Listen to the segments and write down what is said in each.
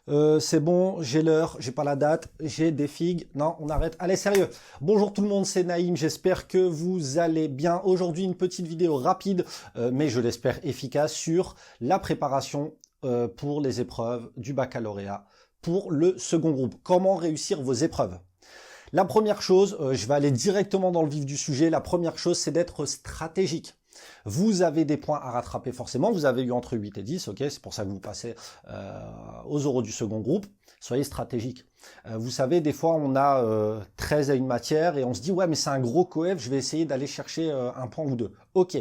C'est bon, j'ai l'heure, j'ai pas la date, j'ai des figues. Non, on arrête. Allez, sérieux. Bonjour tout le monde, c'est Naïm. J'espère que vous allez bien. Aujourd'hui, une petite vidéo rapide, mais je l'espère efficace, sur la préparation pour les épreuves du baccalauréat pour le second groupe. Comment réussir vos épreuves? La première chose, je vais aller directement dans le vif du sujet. La première chose, c'est d'être stratégique. Vous avez des points à rattraper forcément, vous avez eu entre 8 et 10, ok, c'est pour ça que vous passez aux oraux du second groupe. Soyez stratégique. Vous savez, des fois on a 13 à une matière et on se dit ouais mais c'est un gros coef, je vais essayer d'aller chercher un point ou deux. Ok,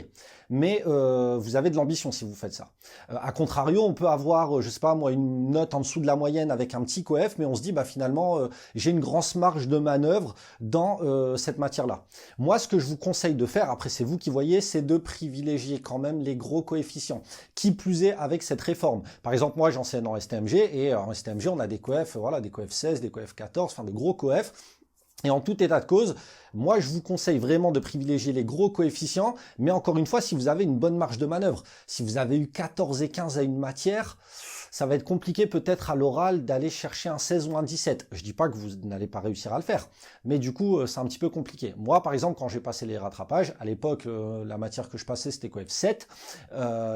mais vous avez de l'ambition si vous faites ça. A contrario, on peut avoir, je sais pas moi, une note en dessous de la moyenne avec un petit coef, mais on se dit bah finalement j'ai une grosse marge de manœuvre dans cette matière-là. Moi, ce que je vous conseille de faire, après c'est vous qui voyez, c'est de privilégier quand même les gros coefficients. Qui plus est avec cette réforme. Par exemple, moi j'enseigne en STMG et en STMG on a des coefs, voilà, des coefs 16, des coefs 14, enfin des gros coefs. Et en tout état de cause, moi je vous conseille vraiment de privilégier les gros coefficients, mais encore une fois, si vous avez une bonne marge de manœuvre, si vous avez eu 14 et 15 à une matière, ça va être compliqué peut-être à l'oral d'aller chercher un 16 ou un 17. Je dis pas que vous n'allez pas réussir à le faire, mais du coup c'est un petit peu compliqué. Moi par exemple, quand j'ai passé les rattrapages, à l'époque la matière que je passais c'était coef 7,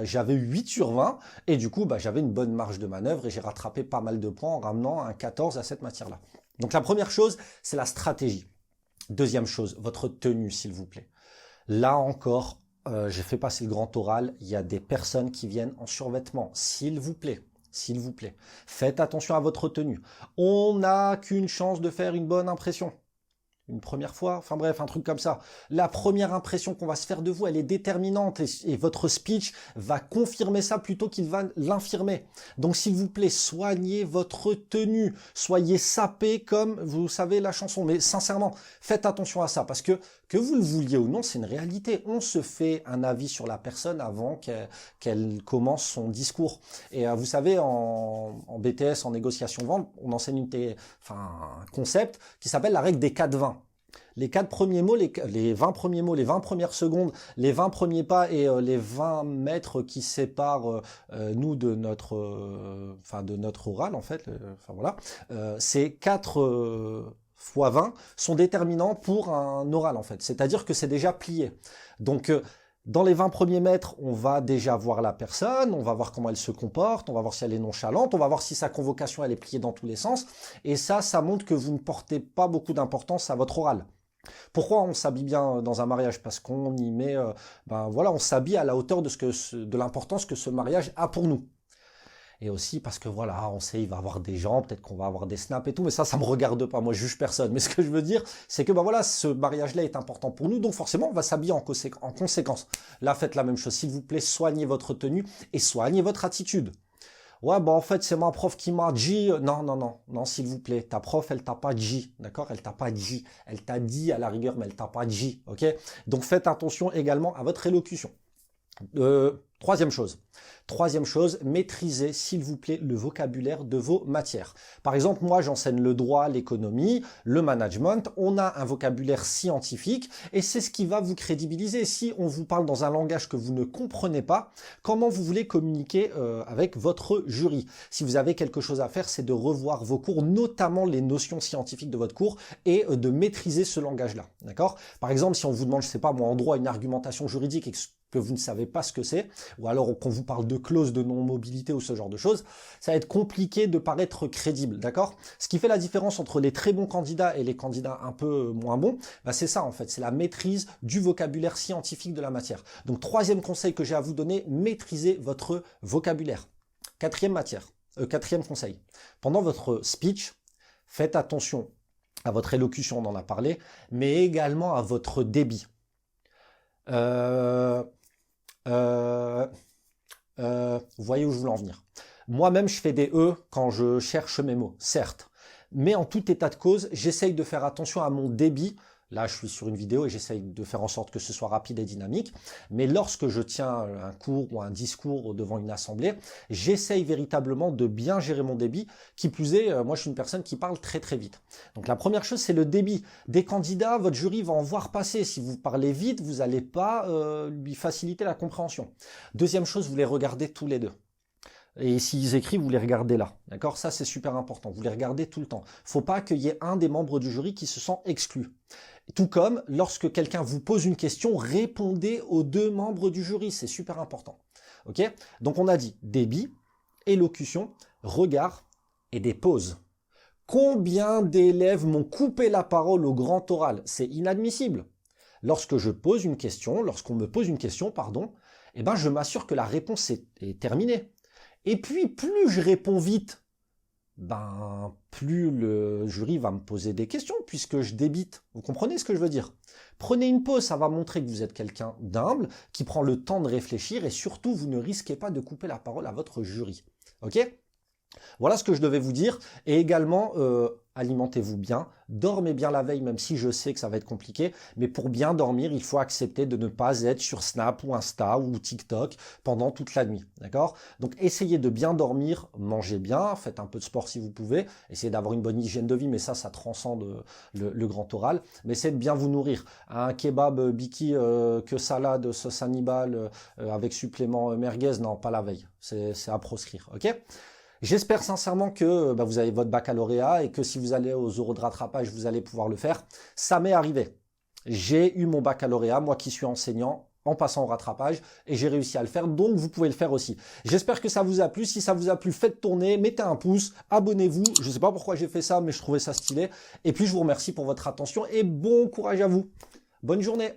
j'avais eu 8 sur 20, et du coup j'avais une bonne marge de manœuvre et j'ai rattrapé pas mal de points en ramenant un 14 à cette matière-là. Donc la première chose, c'est la stratégie. Deuxième chose, votre tenue, s'il vous plaît. Là encore, j'ai fait passer le grand oral, il y a des personnes qui viennent en survêtement. S'il vous plaît, s'il vous plaît, faites attention à votre tenue. On n'a qu'une chance de faire une bonne impression. Une première fois, enfin bref, un truc comme ça. La première impression qu'on va se faire de vous, elle est déterminante et votre speech va confirmer ça plutôt qu'il va l'infirmer. Donc s'il vous plaît, soignez votre tenue, soyez sapé comme vous savez la chanson. Mais sincèrement, faites attention à ça parce que vous le vouliez ou non, c'est une réalité. On se fait un avis sur la personne avant qu'elle commence son discours. Et vous savez, en BTS, en négociation-vente, on enseigne un concept qui s'appelle la règle des 4-20. Les 4 premiers mots, les 20 premiers mots, les 20 premières secondes, les 20 premiers pas et les 20 mètres qui séparent nous de notre oral en fait, voilà, ces 4 fois 20 sont déterminants pour un oral en fait, c'est-à-dire que c'est déjà plié. Donc dans les 20 premiers mètres, on va déjà voir la personne, on va voir comment elle se comporte, on va voir si elle est nonchalante, on va voir si sa convocation elle est pliée dans tous les sens. Et ça montre que vous ne portez pas beaucoup d'importance à votre oral. Pourquoi on s'habille bien dans un mariage? Parce qu'on y met, on s'habille à la hauteur de l'importance que ce mariage a pour nous. Et aussi parce que voilà, on sait il va y avoir des gens, peut-être qu'on va avoir des snaps et tout, mais ça me regarde pas, moi je juge personne. Mais ce que je veux dire, c'est que ce mariage-là est important pour nous, donc forcément on va s'habiller en conséquence. Là, faites la même chose, s'il vous plaît, soignez votre tenue et soignez votre attitude. Ouais, en fait, c'est ma prof qui m'a dit... Non, s'il vous plaît, ta prof, elle t'a pas dit, d'accord? Elle t'a pas dit. Elle t'a dit à la rigueur, mais elle t'a pas dit, ok? Donc faites attention également à votre élocution. Troisième chose, maîtrisez s'il vous plaît le vocabulaire de vos matières. Par exemple, moi j'enseigne le droit, l'économie, le management, on a un vocabulaire scientifique et c'est ce qui va vous crédibiliser. Si on vous parle dans un langage que vous ne comprenez pas, comment vous voulez communiquer avec votre jury? Si vous avez quelque chose à faire, c'est de revoir vos cours, notamment les notions scientifiques de votre cours et de maîtriser ce langage-là, d'accord? Par exemple, si on vous demande, je sais pas moi, en droit, une argumentation juridique et que vous ne savez pas ce que c'est, ou alors qu'on vous parle de clause de non-mobilité ou ce genre de choses, ça va être compliqué de paraître crédible, d'accord? Ce qui fait la différence entre les très bons candidats et les candidats un peu moins bons, c'est ça en fait, c'est la maîtrise du vocabulaire scientifique de la matière. Donc troisième conseil que j'ai à vous donner, maîtrisez votre vocabulaire. Quatrième conseil, pendant votre speech, faites attention à votre élocution, on en a parlé, mais également à votre débit. Vous voyez où je voulais en venir. Moi-même, je fais des E quand je cherche mes mots, certes. Mais en tout état de cause, j'essaye de faire attention à mon débit. Là, je suis sur une vidéo et j'essaye de faire en sorte que ce soit rapide et dynamique. Mais lorsque je tiens un cours ou un discours devant une assemblée, j'essaye véritablement de bien gérer mon débit. Qui plus est, moi, je suis une personne qui parle très très vite. Donc la première chose, c'est le débit. Des candidats, votre jury va en voir passer. Si vous parlez vite, vous n'allez pas lui faciliter la compréhension. Deuxième chose, vous les regardez tous les deux. Et s'ils écrivent, vous les regardez là. D'accord? Ça, c'est super important. Vous les regardez tout le temps. Faut pas qu'il y ait un des membres du jury qui se sent exclu. Tout comme, lorsque quelqu'un vous pose une question, répondez aux 2 membres du jury. C'est super important. Ok? Donc, on a dit débit, élocution, regard et des pauses. Combien d'élèves m'ont coupé la parole au grand oral? C'est inadmissible. Lorsque je pose une question, lorsqu'on me pose une question, pardon, eh ben, je m'assure que la réponse est terminée. Et puis, plus je réponds vite, ben, plus le jury va me poser des questions puisque je débite. Vous comprenez ce que je veux dire? Prenez une pause, ça va montrer que vous êtes quelqu'un d'humble, qui prend le temps de réfléchir et surtout, vous ne risquez pas de couper la parole à votre jury. Ok? Voilà ce que je devais vous dire. Et également, alimentez-vous bien, dormez bien la veille, même si je sais que ça va être compliqué. Mais pour bien dormir, il faut accepter de ne pas être sur Snap ou Insta ou TikTok pendant toute la nuit. D'accord? Donc essayez de bien dormir, mangez bien, faites un peu de sport si vous pouvez, essayez d'avoir une bonne hygiène de vie, mais ça transcende le grand oral. Mais essayez de bien vous nourrir. Un kebab biki que salade sauce Hannibal avec supplément merguez, non, pas la veille. C'est à proscrire. Ok? J'espère sincèrement que vous avez votre baccalauréat et que si vous allez aux euros de rattrapage, vous allez pouvoir le faire. Ça m'est arrivé. J'ai eu mon baccalauréat, moi qui suis enseignant, en passant au rattrapage, et j'ai réussi à le faire, donc vous pouvez le faire aussi. J'espère que ça vous a plu. Si ça vous a plu, faites tourner, mettez un pouce, abonnez-vous. Je ne sais pas pourquoi j'ai fait ça, mais je trouvais ça stylé. Et puis je vous remercie pour votre attention et bon courage à vous. Bonne journée.